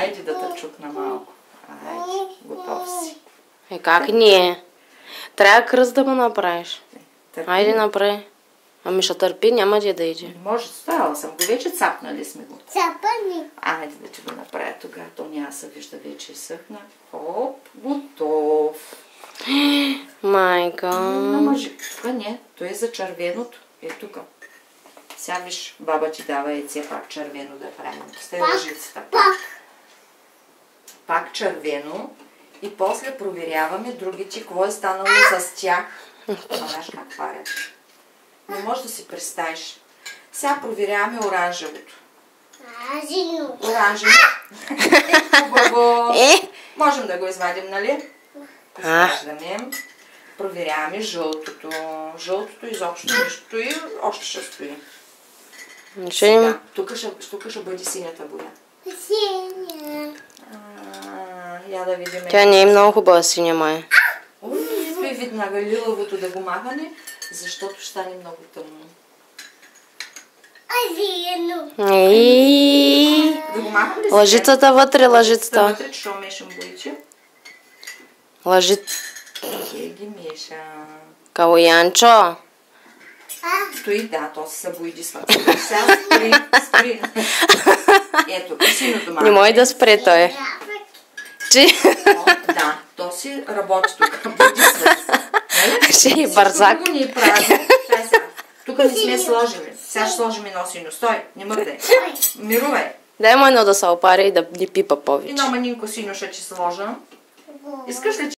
Айде да те чукна малко. Айде, готов си. Как не? Трябва кръст да му направиш. Айде направи. Ами ще търпи, няма да иде. Може, стала съм го. Вече цапнали сме го. Цапани. Айде да ти го направя тогава. То няма се вижда, вече изсъхна. Хоп, готов. Майка. Тук не, то е за червеното. Е тук. Сега виж, баба ти дава яйце пак червено да правим. Сте лъжицата. Пак червено. И после проверяваме другите, какво е станало с тях. Знаеш как правят? Не можеш да си представиш. Сега проверяваме оранжевото. Оранжево. Хубаво. Можем да го извадим, нали? Изваждаме. Проверяваме жълтото. Жълтото изобщо нищо и още ще стои. Сега, тук ще бъде синята боя. Синя. Я да видим. Тя не е много хубава синя, май. Той веднага лилавото да го махане, защото ще стане много тъмно. Зелено. Да го махам ли? Лъжицата вътре, лъжицата. Вътре, що мешам боиче? Лъжица. Ги меша. Калоянчо. Стои, да, то се събуди свата. Сега спри. Ето, синото малко. Не може да спре той. Да, то си работи тук. Буди свата. Ще е бързак. Тук ни е празно. Тук не сме сложили. Сега ще сложим едно сино. Стой, не мърдай. Мирувай. Дай му едно да се опари и да ни пипа повече. Едно манинко сино ще ти сложа. Искаш ли